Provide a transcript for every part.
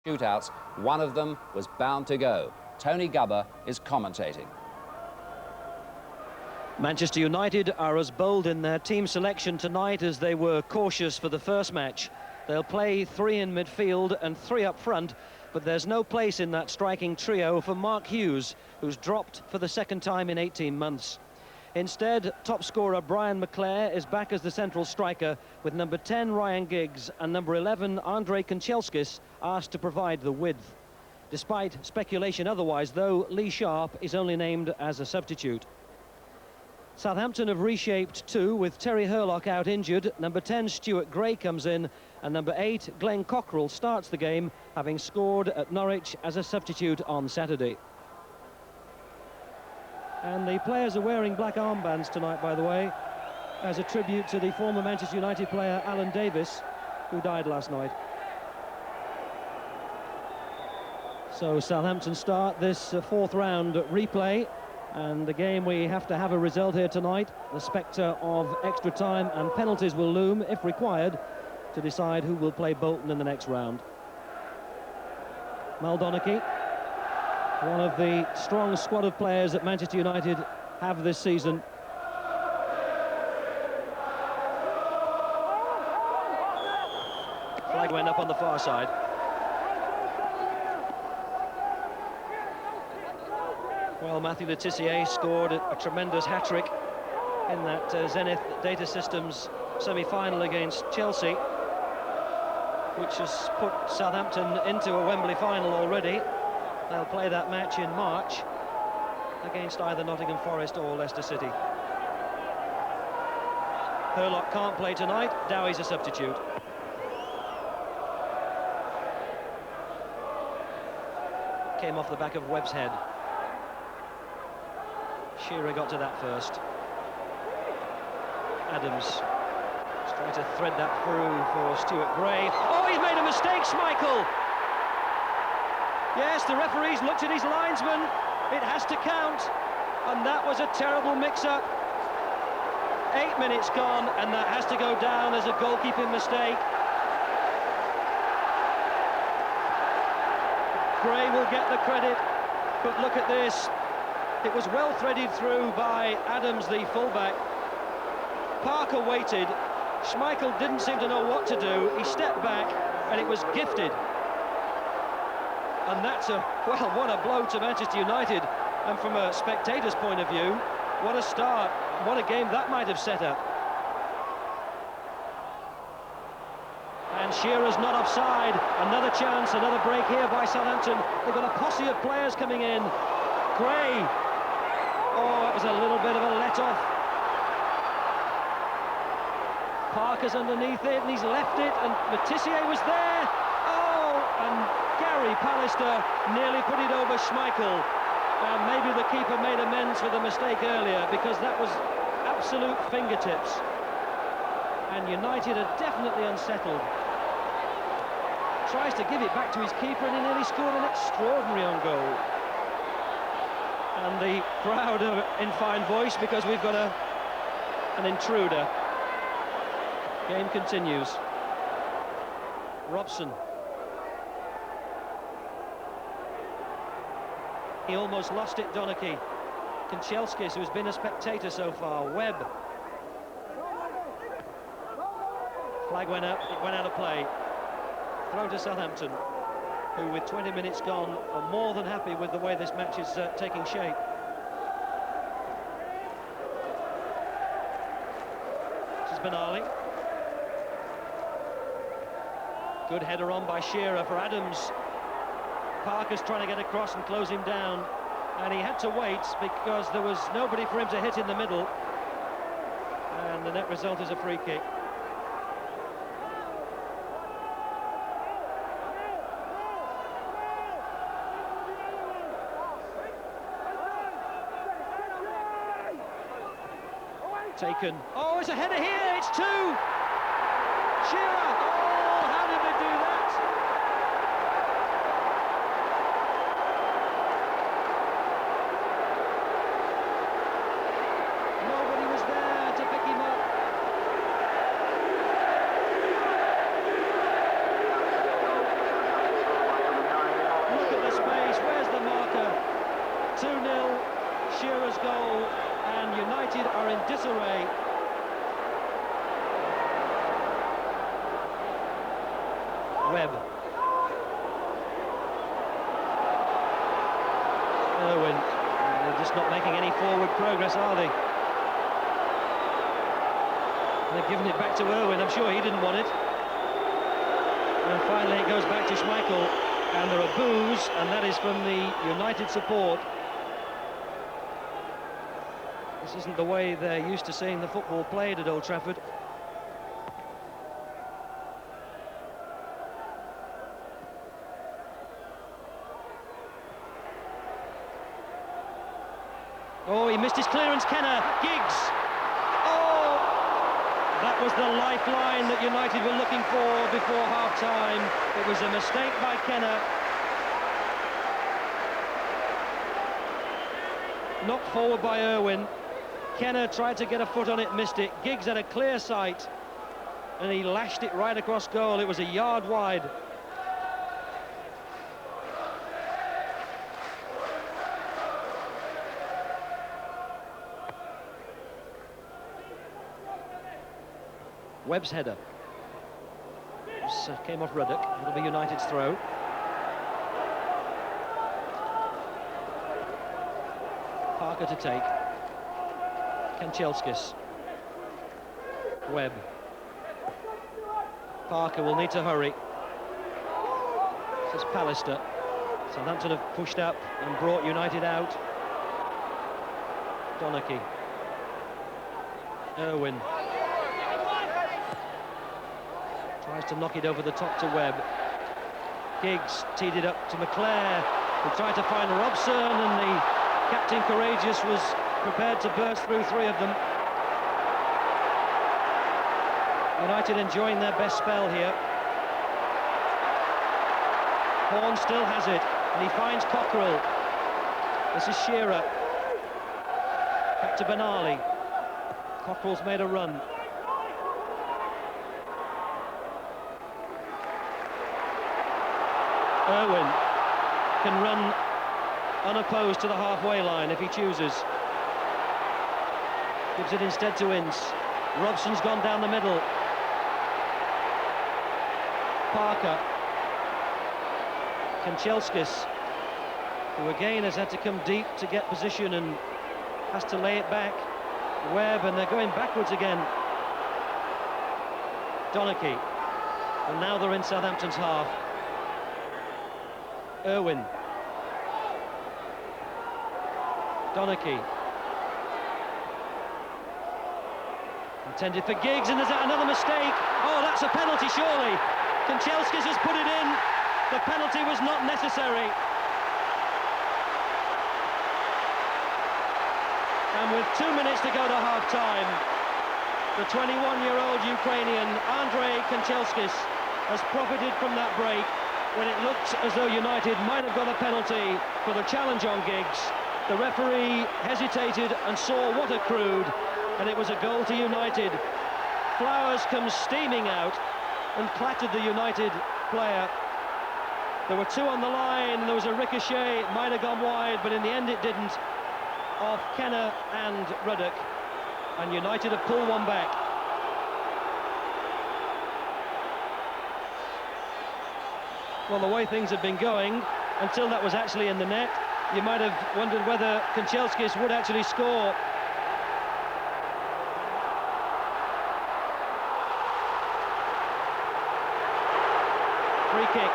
shootouts, one of them was bound to go. Tony Gubber is commentating. Manchester United are as bold in their team selection tonight as they were cautious for the first match. They'll play three in midfield and three up front, but there's no place in that striking trio for Mark Hughes, who's dropped for the second time in 18 months. Instead, top scorer Brian McClair is back as the central striker, with number 10 Ryan Giggs and number 11 Andrei Kanchelskis asked to provide the width. Despite speculation otherwise, though, Lee Sharp is only named as a substitute. Southampton have reshaped too, with Terry Hurlock out injured. Number 10 Stuart Gray comes in, and number 8 Glenn Cockrell starts the game, having scored at Norwich as a substitute on Saturday. And the players are wearing black armbands tonight, by the way, as a tribute to the former Manchester United player Alan Davis, who died last night. So Southampton start this fourth round replay, and again we have to have a result here tonight. The spectre of extra time and penalties will loom, if required, to decide who will play Bolton in the next round. Maldoneki, one of the strong squad of players that Manchester United have this season. Flag went up on the far side. Well, Matthew Le Tissier scored a tremendous hat-trick in that Zenith Data Systems semi-final against Chelsea, which has put Southampton into a Wembley final already. They'll play that match in March against either Nottingham Forest or Leicester City. Hurlock can't play tonight. Dowie's a substitute. Came off the back of Webb's head. Shearer got to that first. Adams is trying to thread that through for Stuart Gray. Oh, he's made a mistake, Schmeichel! Yes, the referee's looked at his linesman. It has to count. And that was a terrible mix-up. 8 minutes gone, and that has to go down as a goalkeeping mistake. Gray will get the credit, but look at this. It was well threaded through by Adams, the fullback. Parker waited. Schmeichel didn't seem to know what to do. He stepped back, and it was gifted. And that's well, what a blow to Manchester United. And from a spectator's point of view, what a start. What a game that might have set up. And Shearer's not offside. Another chance, another break here by Southampton. They've got a posse of players coming in. Gray. Oh, it was a little bit of a let-off. Parker's underneath it, and he's left it, and Le Tissier was there. Oh, and Gary Pallister nearly put it over Schmeichel. And maybe the keeper made amends for the mistake earlier, because that was absolute fingertips. And United are definitely unsettled. Tries to give it back to his keeper, and he nearly scored an extraordinary own goal. And the crowd are in fine voice because we've got an intruder. Game continues. Robson. He almost lost it, Donachie. Kanchelskis, who's been a spectator so far. Webb. Flag went up, it went out of play. Throw to Southampton, who with 20 minutes gone are more than happy with the way this match is taking shape. This is Benali. Good header on by Shearer for Adams. Parker's trying to get across and close him down, and he had to wait because there was nobody for him to hit in the middle, and the net result is a free kick. Taken. Oh, it's a header here, it's two! Shearer! Oh, how did they do that? Nobody was there to pick him up. are in disarray. Webb. Irwin. They're just not making any forward progress, are they? They've given it back to Irwin. I'm sure he didn't want it. And finally it goes back to Schmeichel. And there are boos, and that is from the United support. This isn't the way they're used to seeing the football played at Old Trafford. Oh, he missed his clearance, Kenner. Giggs. Oh, that was the lifeline that United were looking for before half-time. It was a mistake by Kenner. Knocked forward by Irwin. Kenner tried to get a foot on it, missed it. Giggs had a clear sight, and he lashed it right across goal. It was a yard wide. Webb's header. This came off Ruddock. It'll be United's throw. Parker to take. Kanchelskis. Webb. Parker will need to hurry. This is Pallister. Southampton have pushed up and brought United out. Donachie. Irwin. Tries to knock it over the top to Webb. Giggs teed it up to McClare, who tried to find Robson, and the Captain Courageous was prepared to burst through three of them. United enjoying their best spell here. Horn still has it, and he finds Cockrell. This is Shearer. Back to Benali. Cockrell's made a run. Irwin can run unopposed to the halfway line if he chooses. Gives it instead to Ince. Robson's gone down the middle. Parker. Kanchelskis, who again has had to come deep to get position and has to lay it back. Webb, and they're going backwards again. Donachie. And now they're in Southampton's half. Irwin. Donachie. Intended for Giggs, and there's another mistake. Oh, that's a penalty, surely. Kanchelskis has put it in. The penalty was not necessary. And with 2 minutes to go to half-time, the 21-year-old Ukrainian, Andrei Kanchelskis, has profited from that break when it looked as though United might have got a penalty for the challenge on Giggs. The referee hesitated and saw what accrued, and it was a goal to United. Flowers comes steaming out and clattered the United player. There were two on the line, there was a ricochet, it might have gone wide, but in the end it didn't, off Kenner and Ruddock, and United have pulled one back. Well, the way things had been going, until that was actually in the net, you might have wondered whether Kanchelskis would actually score. Free kick.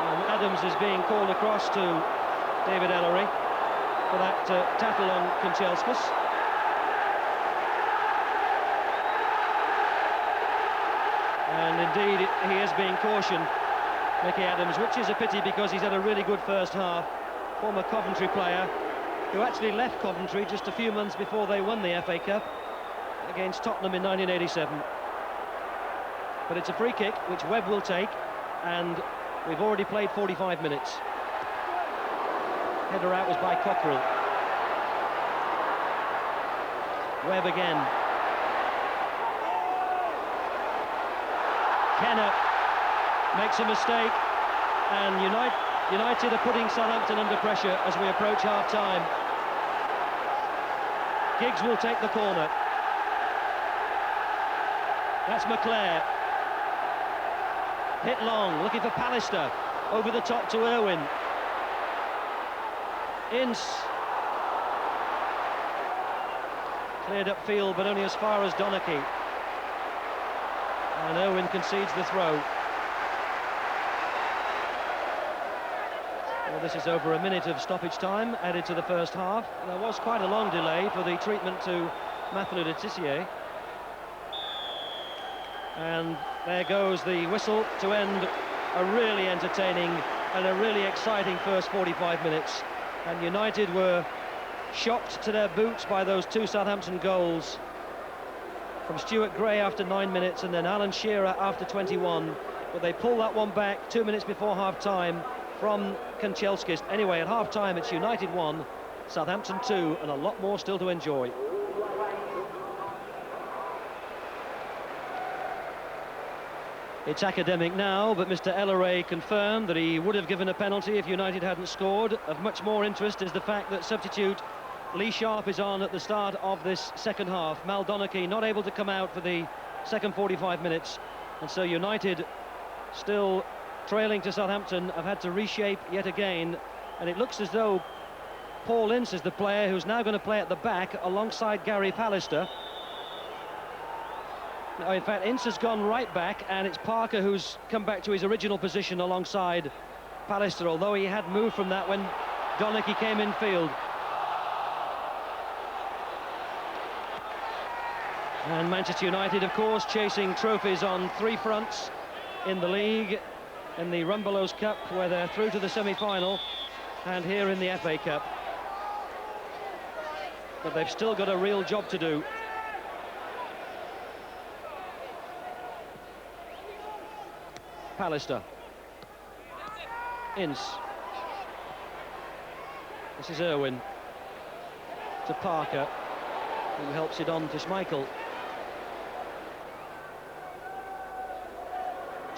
And Adams is being called across to David Ellery for that tackle on Kanchelskis. And indeed, he is being cautioned, Mickey Adams, which is a pity because he's had a really good first half. Former Coventry player who actually left Coventry just a few months before they won the FA Cup against Tottenham in 1987. But it's a free kick, which Webb will take, and we've already played 45 minutes. Header out was by Cockrell. Webb again. Kenner makes a mistake, and United are putting Southampton under pressure as we approach half-time. Giggs will take the corner. That's McClare. Hit long, looking for Pallister. Over the top to Irwin. Ince. Cleared upfield, but only as far as Donachie. And Irwin concedes the throw. Well, this is over a minute of stoppage time added to the first half. There was quite a long delay for the treatment to Mathieu Le Tissier. And there goes the whistle to end a really entertaining and a really exciting first 45 minutes. And United were shocked to their boots by those two Southampton goals from Stuart Gray after 9 minutes and then Alan Shearer after 21. But they pull that one back 2 minutes before half-time from Kanchelskis. Anyway, at half-time it's United 1, Southampton 2, and a lot more still to enjoy. It's academic now, but Mr. Elleray confirmed that he would have given a penalty if United hadn't scored. Of much more interest is the fact that substitute Lee Sharp is on at the start of this second half. Mal Donachie not able to come out for the second 45 minutes. And so United, still trailing to Southampton, have had to reshape yet again. And it looks as though Paul Ince is the player who's now going to play at the back alongside Gary Pallister. No, in fact, Ince has gone right back, and it's Parker who's come back to his original position alongside Pallister, although he had moved from that when Donachie came in field. And Manchester United, of course, chasing trophies on three fronts in the league, in the Rumbelows Cup, where they're through to the semi-final, and here in the FA Cup. But they've still got a real job to do. Pallister. Ince. This is Irwin. To Parker, who helps it on to Schmeichel.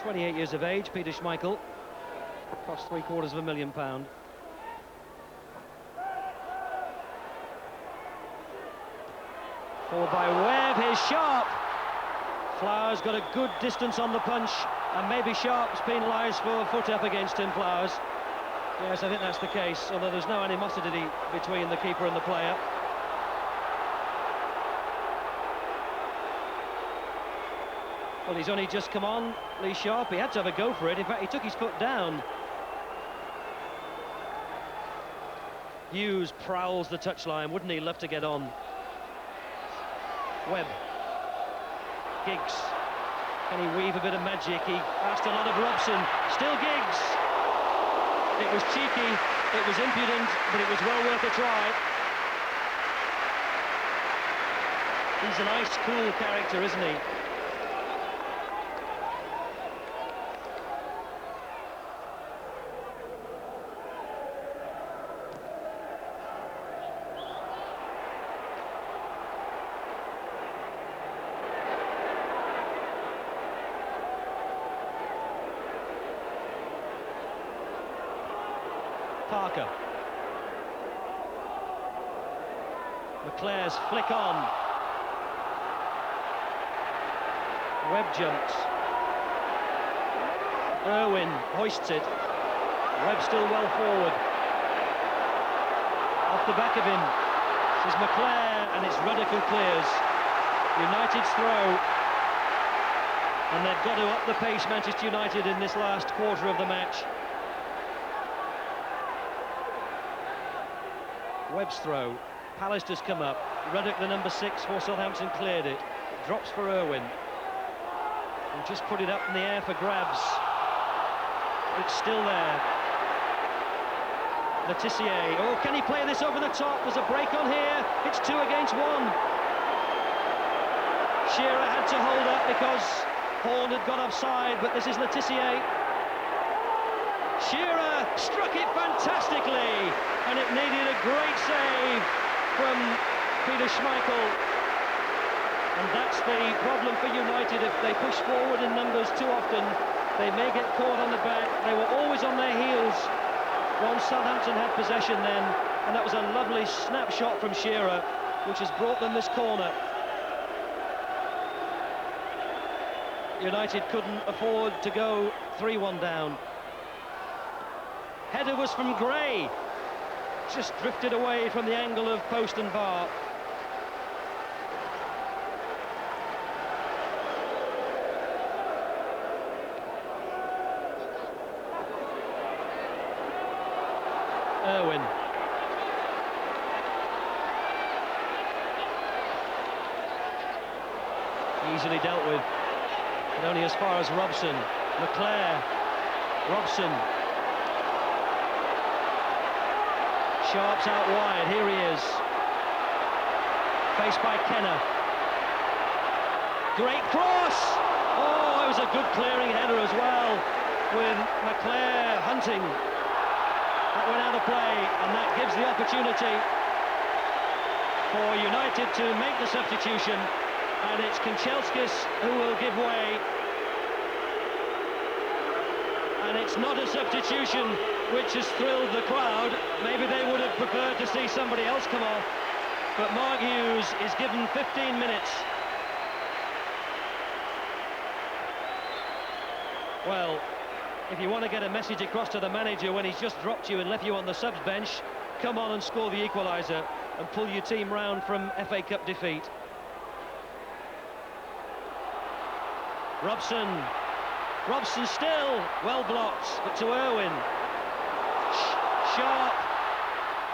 28 years of age, Peter Schmeichel. Cost £750,000. Forward by Webb, here's Sharp. Flowers got a good distance on the punch, and maybe Sharp's penalised for a foot up against Tim Flowers. Yes, I think that's the case, although there's no animosity between the keeper and the player. Well, he's only just come on, Lee Sharp. He had to have a go for it. In fact, he took his foot down. Hughes prowls the touchline. Wouldn't he love to get on? Webb. Giggs. Can he weave a bit of magic? He asked a lot of Robson. Still Giggs. It was cheeky, it was impudent, but it was well worth a try. He's an ice cool character, isn't he? Parker. McClare's flick on. Webb jumps. Irwin hoists it. Webb still well forward. Off the back of him. This is McClare, and it's Ruddock who clears. United's throw. And they've got to up the pace, Manchester United, in this last quarter of the match. Webb's throw. Pallister's come up. Ruddock, the number 6 for Southampton, cleared it. It drops for Irwin. And just put it up in the air for grabs. It's still there. Le Tissier. Oh, can he play this over the top? There's a break on here. It's 2 against 1. Shearer had to hold up because Horn had got offside, but this is Le Tissier. Shearer struck it fantastically, and it needed a great save from Peter Schmeichel. And that's the problem for United. If they push forward in numbers too often, they may get caught on the back. They were always on their heels once Southampton had possession then, and that was a lovely snapshot from Shearer. which has brought them this corner. United couldn't afford to go 3-1 down. Header was from Gray, just drifted away from the angle of post and bar. Irwin. Easily dealt with, but only as far as Robson. Leclerc, Robson. Sharp's out wide, here he is. Faced by Kenner. Great cross! Oh, it was a good clearing header as well, with Leclerc hunting. That went out of play, and that gives the opportunity for United to make the substitution, and it's Kanchelskis who will give way. And it's not a substitution which has thrilled the crowd. Maybe they would have preferred to see somebody else come off, but Mark Hughes is given 15 minutes. Well, if you want to get a message across to the manager when he's just dropped you and left you on the subs bench, come on and score the equaliser and pull your team round from FA Cup defeat. Robson still well blocked, but to Irwin. Sharp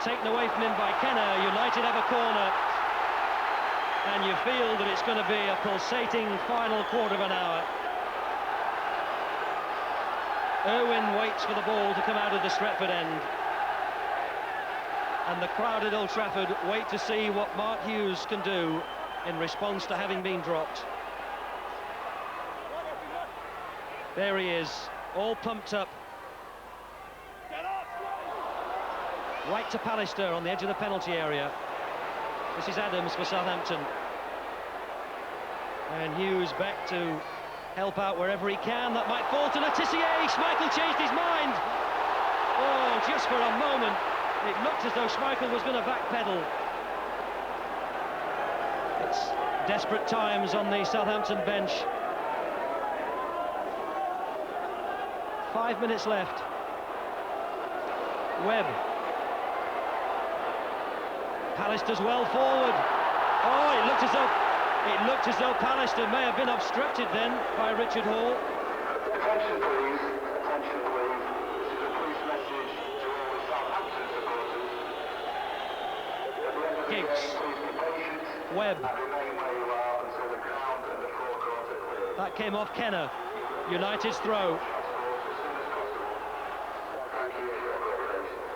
taken away from him by Kenner. United have a corner, and you feel that it's going to be a pulsating final quarter of an hour. Irwin waits for the ball to come out of the Stretford end, and the crowd at Old Trafford wait to see what Mark Hughes can do in response to having been dropped. There he is, all pumped up. Right to Pallister on the edge of the penalty area. This is Adams for Southampton. And Hughes back to help out wherever he can. That might fall to Letitia. Schmeichel changed his mind. Oh, just for a moment, it looked as though Schmeichel was going to backpedal. It's desperate times on the Southampton bench. 5 minutes left. Webb. Pallister's well forward. Oh, it looked as though Pallister may have been obstructed then by Richard Hall. Attention please, attention please. This is a police message to all the Southampton supporters. At the end of the game, please be patient. Webb. And remain where you are until the ground and the forecourt are clear. That came off Kenner. United's throw.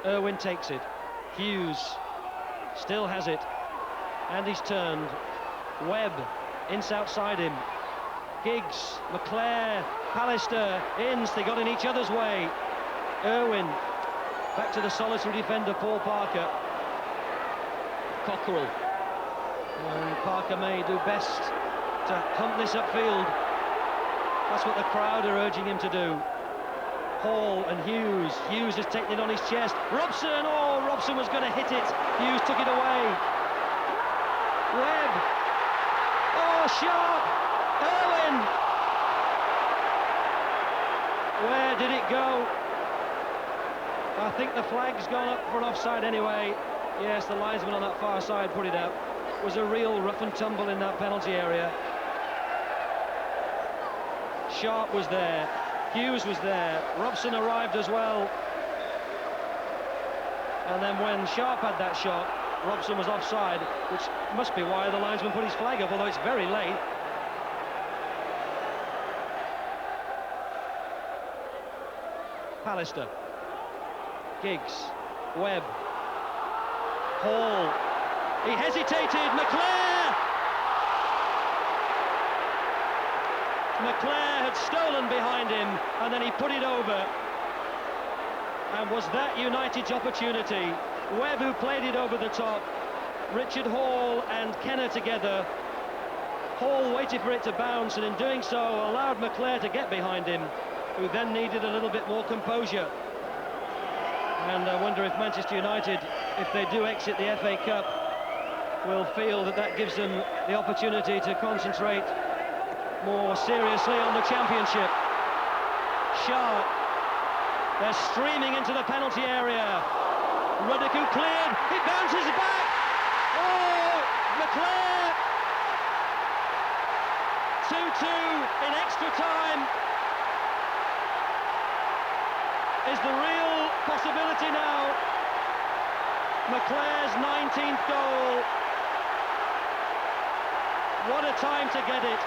Irwin takes it. Hughes still has it, and he's turned. Webb in's outside him. Giggs, Leclerc, Pallister, Ince, they got in each other's way. Irwin back to the solitary defender Paul Parker. Cockerell, and Parker may do best to hump this upfield. That's what the crowd are urging him to do. Hall and Hughes. Hughes has taken it on his chest. Robson, oh, Robson was going to hit it. Hughes took it away. Webb. Oh, Sharp. Irwin. Where did it go? I think the flag's gone up for an offside anyway. Yes, the linesman on that far side put it up. It was a real rough and tumble in that penalty area. Sharp was there. Hughes was there. Robson arrived as well. And then when Sharp had that shot, Robson was offside, which must be why the linesman put his flag up, although it's very late. Pallister. Giggs. Webb. Hall. He hesitated. Leclerc had stolen behind him, and then he put it over. And was that United's opportunity? Webb, who played it over the top. Richard Hall and Kenner together. Hall waited for it to bounce, and in doing so allowed Leclerc to get behind him, who then needed a little bit more composure. And I wonder if Manchester United, if they do exit the FA Cup, will feel that that gives them the opportunity to concentrate more seriously on the championship. Sharp. They're streaming into the penalty area. Ruddick cleared. It bounces back. Oh, McClare. 2-2 in extra time is the real possibility now. McClare's 19th goal. What a time to get it.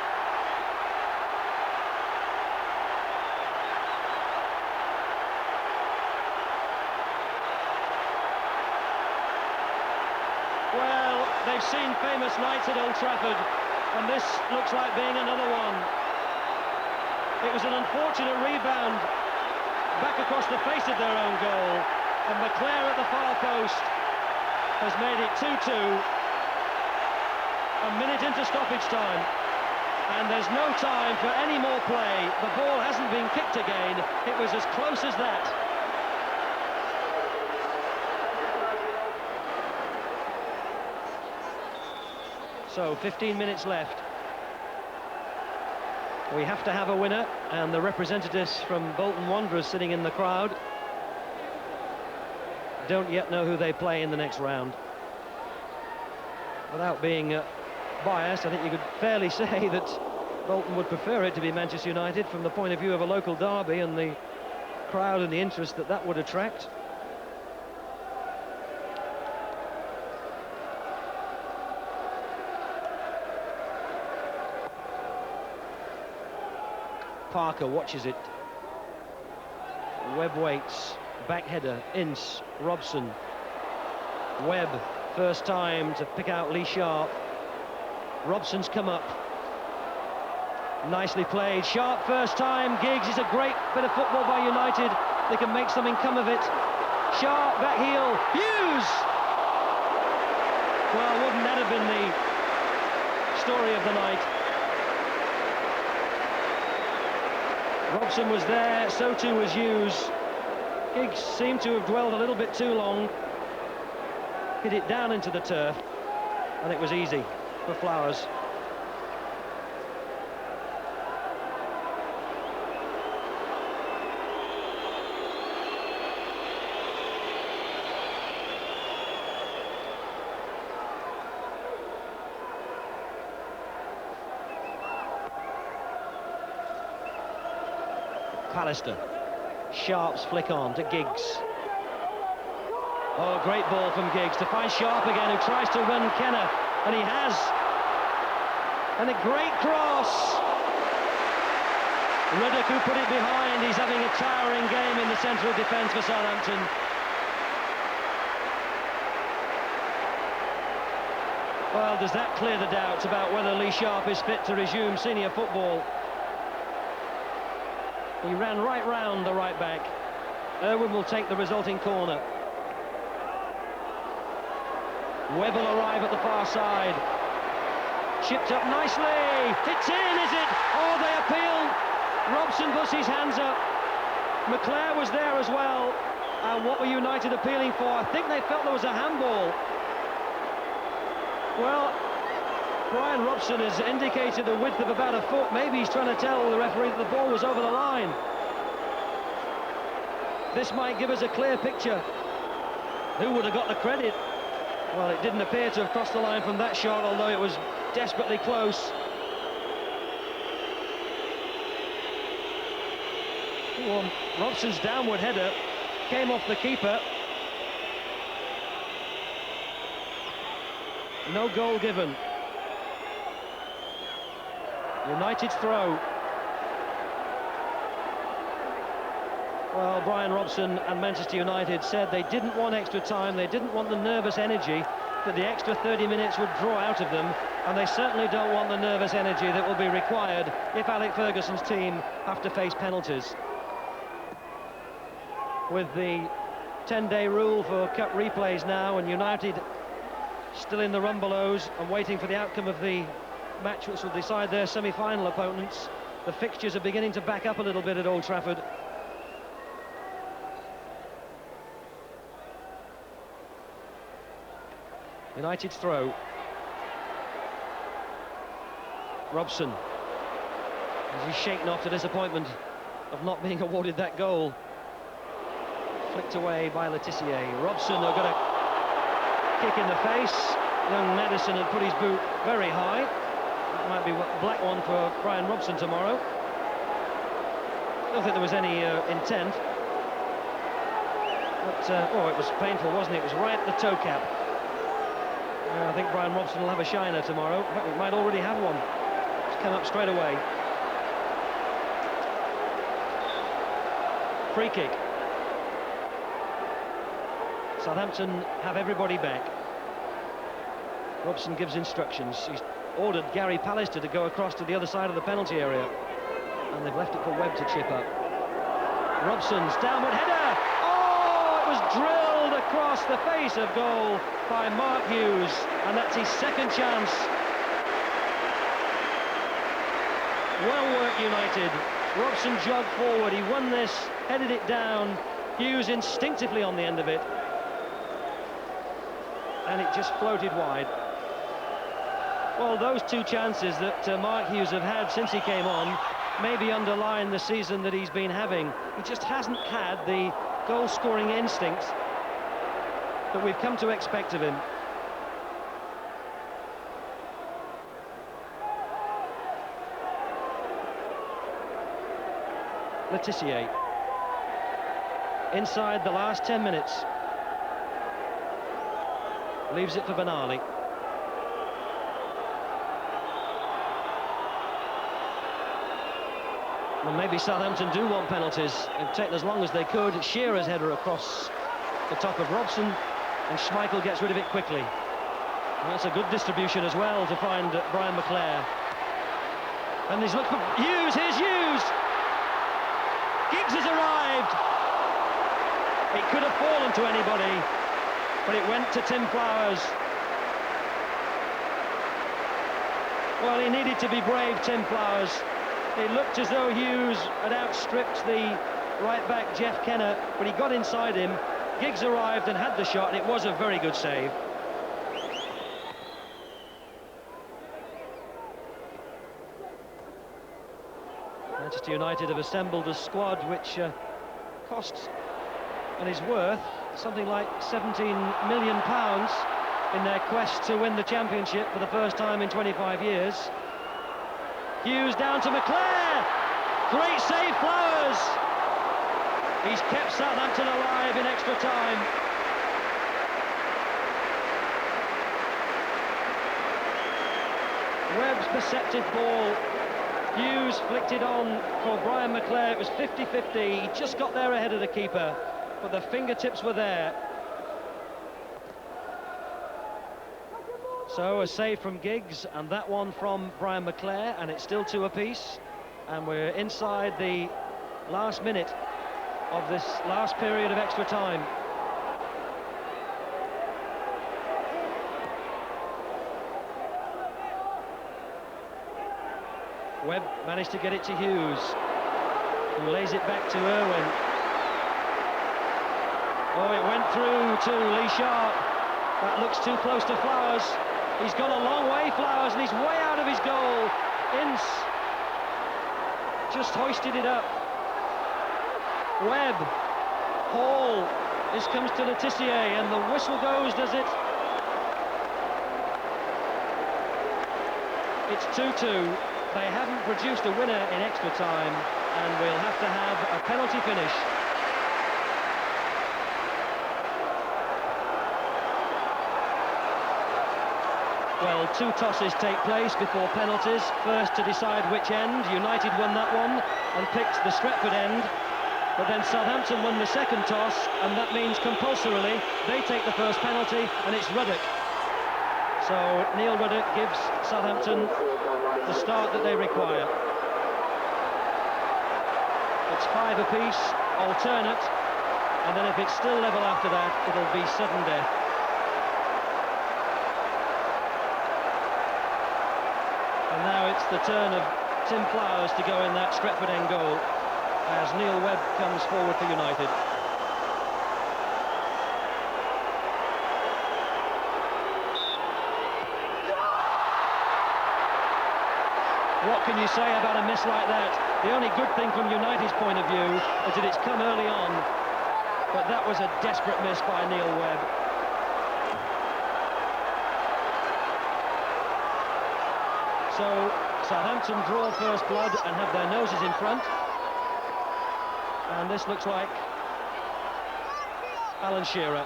Well, they've seen famous nights at Old Trafford, and this looks like being another one. It was an unfortunate rebound back across the face of their own goal, and McClare at the far post has made it 2-2, a minute into stoppage time, and there's no time for any more play. The ball hasn't been kicked again. It was as close as that. So 15 minutes left. We have to have a winner, and the representatives from Bolton Wanderers sitting in the crowd don't yet know who they play in the next round. Without being biased, I think you could fairly say that Bolton would prefer it to be Manchester United from the point of view of a local derby and the crowd and the interest that that would attract. Parker watches it. Webb waits. Back header. Ince. Robson. Webb. First time to pick out Lee Sharp. Robson's come up. Nicely played. Sharp first time. Giggs is a great bit of football by United. They can make something come of it. Sharp. Back heel. Hughes! Well, wouldn't that have been the story of the night? Robson was there, so too was Hughes. Giggs seemed to have dwelled a little bit too long. Hit it down into the turf, and it was easy for Flowers. Pallister. Sharp's flick on to Giggs. Oh, great ball from Giggs to find Sharp again, who tries to run Kenner, and he has. And a great cross. Ruddick, who put it behind, he's having a towering game in the central defence for Southampton. Well, does that clear the doubts about whether Lee Sharp is fit to resume senior football? He ran right round the right back. Irwin will take the resulting corner. Webb will arrive at the far side. Chipped up nicely. It's in, is it? Oh, they appeal. Robson puts his hands up. McClare was there as well. And what were United appealing for? I think they felt there was a handball. Well, Brian Robson has indicated a width of about a foot. Maybe he's trying to tell the referee that the ball was over the line. This might give us a clear picture. Who would have got the credit? Well, it didn't appear to have crossed the line from that shot, although it was desperately close. Well, Robson's downward header came off the keeper. No goal given. United's throw. Well, Brian Robson and Manchester United said they didn't want extra time, they didn't want the nervous energy that the extra 30 minutes would draw out of them, and they certainly don't want the nervous energy that will be required if Alec Ferguson's team have to face penalties. With the 10-day rule for cup replays now, and United still in the run belows and waiting for the outcome of the match which will decide their semi-final opponents, the fixtures are beginning to back up a little bit at Old Trafford. United's throw. Robson, as he's shaken off the disappointment of not being awarded that goal. Flicked away by Letizia. Robson are going to kick in the face. Young Madison had put his boot very high. That might be a black one for Brian Robson tomorrow. I don't think there was any intent. But, oh, it was painful, wasn't it? It was right at the toe cap. I think Brian Robson will have a shiner tomorrow. In fact, he might already have one. It's come up straight away. Free kick. Southampton have everybody back. Robson gives instructions. He's ordered Gary Pallister to go across to the other side of the penalty area. And they've left it for Webb to chip up. Robson's downward header! Oh, it was drilled across the face of goal by Mark Hughes. And that's his second chance. Well worked, United. Robson jogged forward, he won this, headed it down. Hughes instinctively on the end of it. And it just floated wide. Well, those two chances that Mark Hughes have had since he came on maybe underline the season that he's been having. He just hasn't had the goal-scoring instincts that we've come to expect of him. Letizia. Inside the last 10 minutes. Leaves it for Benali. Well, maybe Southampton do want penalties. They've taken as long as they could. Shearer's header across the top of Robson, and Schmeichel gets rid of it quickly. And that's a good distribution as well to find Brian McClare. And he's looked for Hughes. Here's Hughes. Giggs has arrived. It could have fallen to anybody, but it went to Tim Flowers. Well, he needed to be brave, Tim Flowers. It looked as though Hughes had outstripped the right-back Jeff Kenner, but he got inside him. Giggs arrived and had the shot, and it was a very good save. Manchester United have assembled a squad which costs and is worth something like £17 million in their quest to win the championship for the first time in 25 years. Hughes down to McClare. Great save, Flowers. He's kept Southampton alive in extra time. Webb's perceptive ball. Hughes flicked it on for Brian McClare. It was 50-50. He just got there ahead of the keeper, but the fingertips were there. So a save from Giggs, and that one from Brian McClare, and it's still 2 apiece. And we're inside the last minute of this last period of extra time. Webb managed to get it to Hughes, who lays it back to Irwin. Oh, it went through to Lee Sharp. That looks too close to Flowers. He's gone a long way, Flowers, and he's way out of his goal. Ince just hoisted it up. Webb, Hall, this comes to Letizia, and the whistle goes, does it? It's 2-2. They haven't produced a winner in extra time, and we'll have to have a penalty finish. Well, 2 tosses take place before penalties. First to decide which end. United won that one and picked the Stretford end. But then Southampton won the second toss, and that means compulsorily they take the first penalty, and it's Ruddock. So Neil Ruddock gives Southampton the start that they require. It's 5 apiece, alternate, and then if it's still level after that, it'll be sudden death. And now it's the turn of Tim Flowers to go in that Stretford end goal as Neil Webb comes forward for United. What can you say about a miss like that? The only good thing from United's point of view is that it's come early on, but that was a desperate miss by Neil Webb. So Southampton draw first blood and have their noses in front, and this looks like Alan Shearer.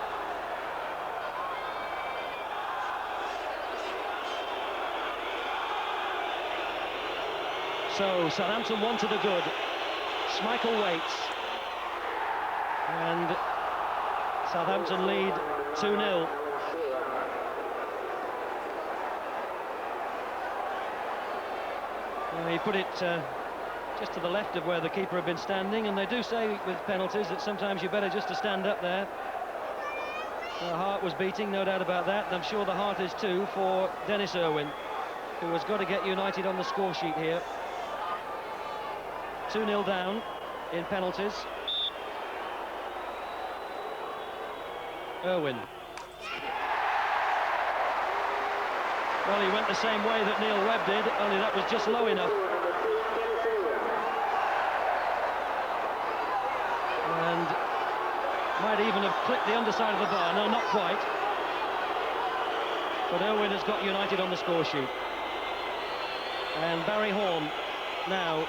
So Southampton 1 to the good. Schmeichel waits, and Southampton lead 2-0. He put it just to the left of where the keeper had been standing, and they do say with penalties that sometimes you're better just to stand up there. The heart was beating, no doubt about that, and I'm sure the heart is too for Dennis Irwin, who has got to get United on the score sheet here. 2-0 down in penalties. Irwin. Well, he went the same way that Neil Webb did, only that was just low enough. And might even have clipped the underside of the bar. No, not quite. But Irwin has got United on the score sheet. And Barry Horn now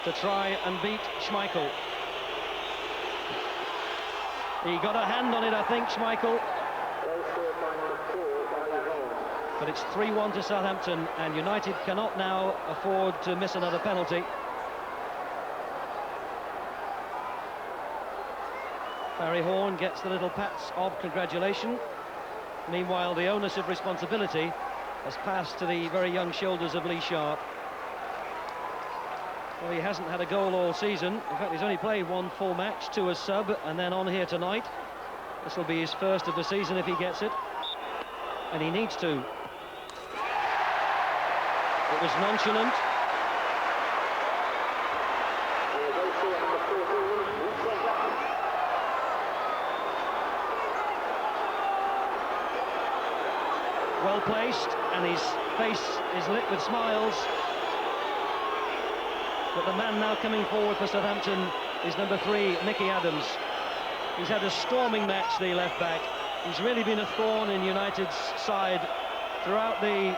to try and beat Schmeichel. He got a hand on it, I think, Schmeichel. But it's 3-1 to Southampton, and United cannot now afford to miss another penalty. Barry Horn gets the little pats of congratulation. Meanwhile, the onus of responsibility has passed to the very young shoulders of Lee Sharp. Well, he hasn't had a goal all season. In fact, he's only played one full match, 2 as sub, and then on here tonight. This will be his first of the season if he gets it. And he needs to. It was nonchalant. Well placed, and his face is lit with smiles. But the man now coming forward for Southampton is number 3, Mickey Adams. He's had a storming match, the left-back. He's really been a thorn in United's side throughout the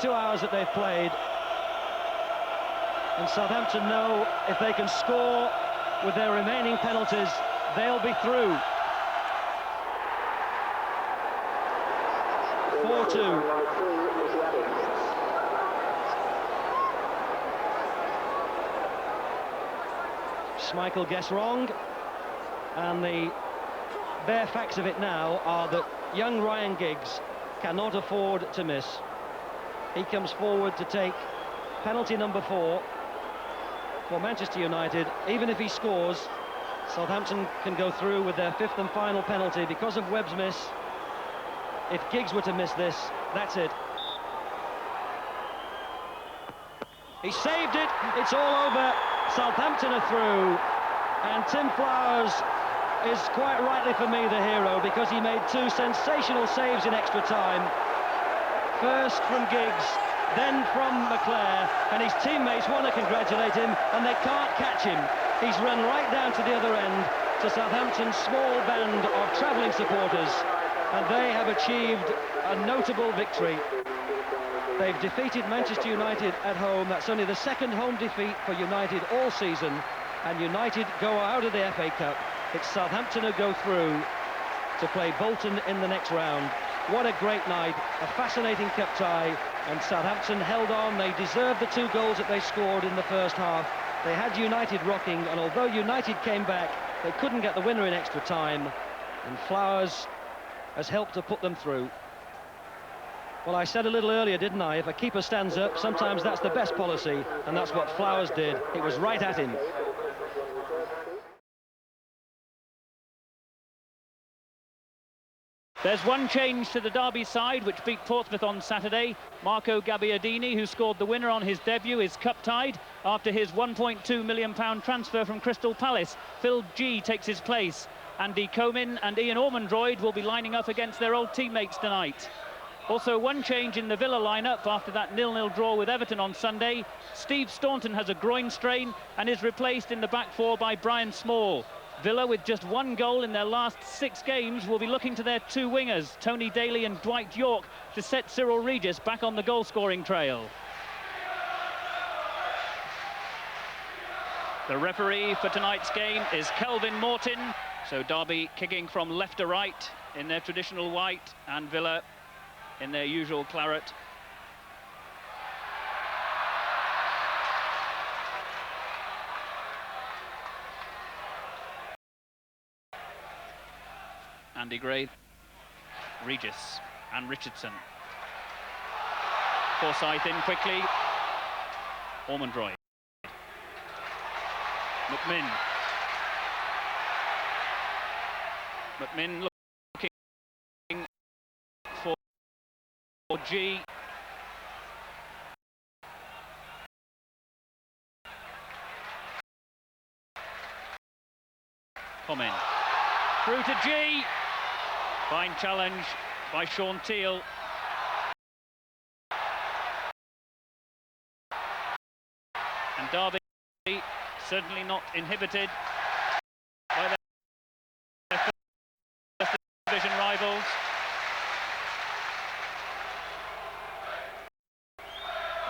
2 hours that they've played. And Southampton know if they can score with their remaining penalties, they'll be through. 4-2. Schmeichel guessed wrong, and the bare facts of it now are that young Ryan Giggs cannot afford to miss. He comes forward to take penalty number 4 for Manchester United. Even if he scores, Southampton can go through with their 5th and final penalty because of Webb's miss. If Giggs were to miss this, that's it. He saved it, it's all over. Southampton are through, and Tim Flowers is quite rightly for me the hero, because he made 2 sensational saves in extra time. First from Giggs, then from McClare, and his teammates want to congratulate him, and they can't catch him. He's run right down to the other end, to Southampton's small band of travelling supporters, and they have achieved a notable victory. They've defeated Manchester United at home. That's only the 2nd home defeat for United all season, and United go out of the FA Cup. It's Southampton who go through to play Bolton in the next round. What a great night, a fascinating cup tie, and Southampton held on. They deserved the 2 goals that they scored in the first half. They had United rocking, and although United came back, they couldn't get the winner in extra time, and Flowers has helped to put them through. Well, I said a little earlier, didn't I? If a keeper stands up, sometimes that's the best policy, and that's what Flowers did. It was right at him. There's one change to the Derby side, which beat Portsmouth on Saturday. Marco Gabbiadini, who scored the winner on his debut, is cup-tied after his £1.2 million transfer from Crystal Palace. Phil G takes his place. Andy Comin and Ian Ormondroyd will be lining up against their old teammates tonight. Also, one change in the Villa lineup after that 0-0 draw with Everton on Sunday. Steve Staunton has a groin strain and is replaced in the back four by Brian Small. Villa, with just one goal in their last 6 games, will be looking to their 2 wingers, Tony Daly and Dwight York, to set Cyril Regis back on the goal-scoring trail. The referee for tonight's game is Kelvin Morton. So Derby kicking from left to right in their traditional white, and Villa in their usual claret. Andy Gray, Regis and Richardson. Forsyth in quickly. Ormondroyd. McMinn looking for G. Come through to G. Fine challenge by Sean Teal. And Derby certainly not inhibited by their first division rivals.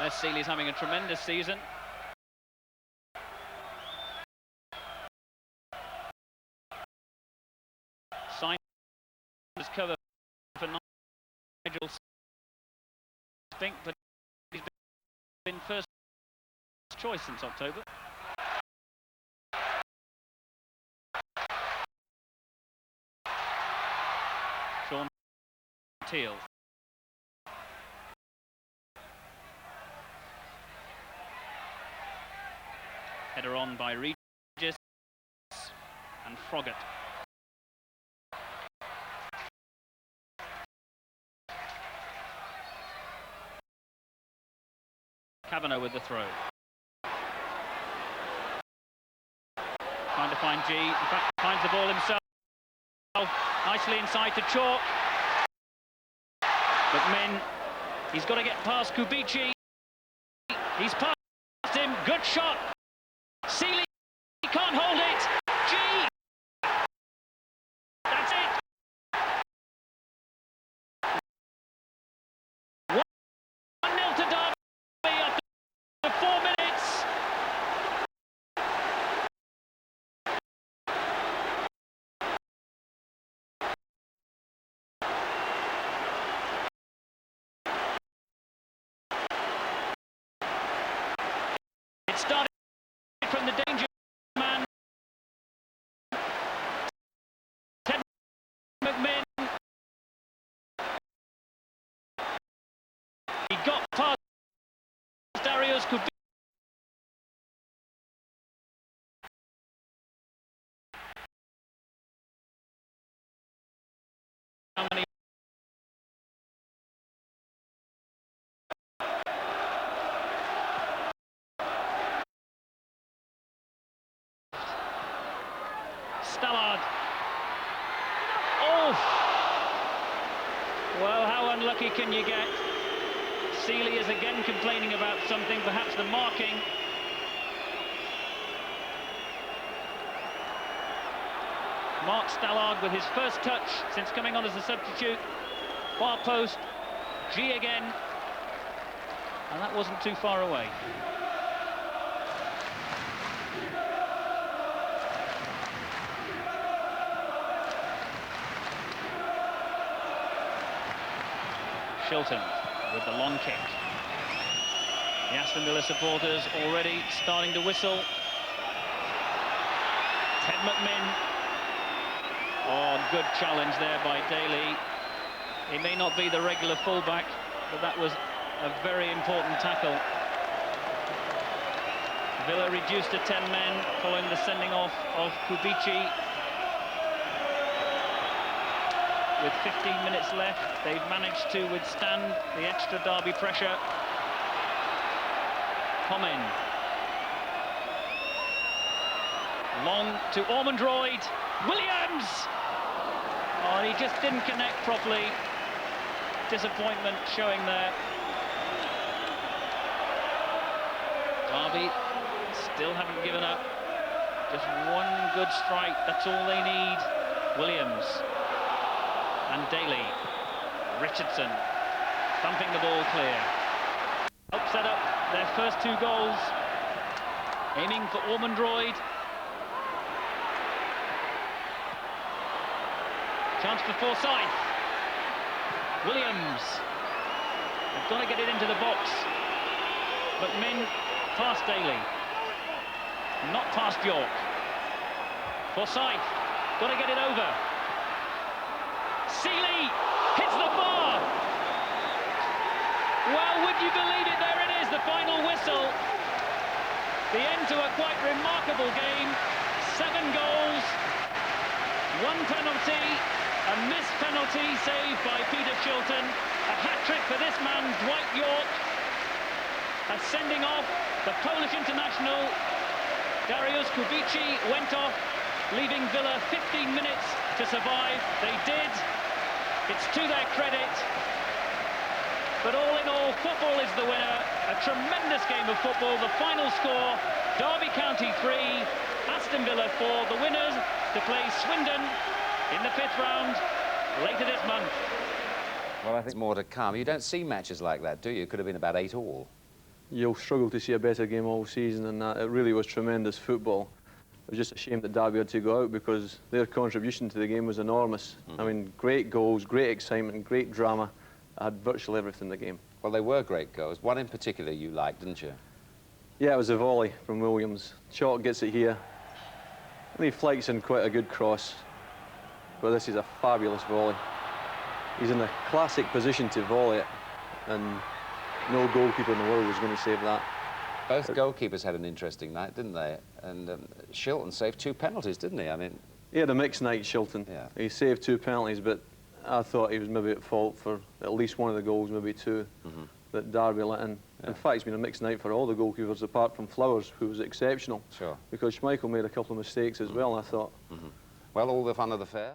Les Seeley's having a tremendous season. Signed as cover for Nigel Spink, but he's been first choice since October. Sean Teal. Header on by Regis and Froggatt. Kavanagh with the throw. Trying to find G. In fact, finds the ball himself. Nicely inside to Chalk. McMinn, he's got to get past Kubici. He's past him. Good shot. Seeley can't hold it. G. That's it. 1-0 to Derby after 4 minutes. It started from the danger man, Ted McMinn. He got past Darius Kubici. How many? Stallard. Oh! Well, how unlucky can you get? Seeley is again complaining about something, perhaps the marking. Mark Stallard with his first touch since coming on as a substitute. Far post. G again. And that wasn't too far away. Shilton with the long kick. The Aston Villa supporters already starting to whistle. Ted McMinn. Oh, good challenge there by Daly. He may not be the regular fullback, but that was a very important tackle. Villa reduced to 10 men following the sending off of Kubici. With 15 minutes left, they've managed to withstand the extra Derby pressure. Comin. Long to Ormondroyd. Williams! Oh, he just didn't connect properly. disappointment showing there. Derby still haven't given up. Just one good strike, that's all they need. Williams and Daly. Richardson thumping the ball clear. Help set up their first 2 goals. Aiming for Ormondroyd. Chance for Forsyth. Williams. They've got to get it into the box. But Min past Daly. Not past York. Forsyth. Got to get it over. Seeley hits the bar. Well, would you believe it? There it is, the final whistle. The end to a quite remarkable game. 7 goals, 1 penalty, a missed penalty saved by Peter Shilton. A hat-trick for this man, Dwight York. A sending off, the Polish international, Dariusz Kubici, went off, leaving Villa 15 minutes to survive. They did. It's to their credit. But all in all, football is the winner. A tremendous game of football. The final score, Derby County 3, Aston Villa 4. The winners to play Swindon in the 5th round later this month. Well, I think more to come. You don't see matches like that, do you? It could have been about 8 all. You'll struggle to see a better game all season than that. It really was tremendous football. It was just a shame that Derby had to go out because their contribution to the game was enormous. I mean, great goals, great excitement, great drama. I had virtually everything in the game. Well, they were great goals. One in particular you liked, didn't you? Yeah, it was a volley from Williams. Chalk gets it here. And he flicks in quite a good cross. But this is a fabulous volley. He's in a classic position to volley it. And no goalkeeper in the world was going to save that. Both goalkeepers had an interesting night, didn't they? And Shilton saved 2 penalties, didn't he? I mean... He had a mixed night, Shilton. Yeah. He saved 2 penalties, but I thought he was maybe at fault for at least one of the goals, maybe 2, that Derby let in. Yeah. In fact, it's been a mixed night for all the goalkeepers, apart from Flowers, who was exceptional. Sure. Because Schmeichel made a couple of mistakes as well, I thought. Well, all the fun of the fair.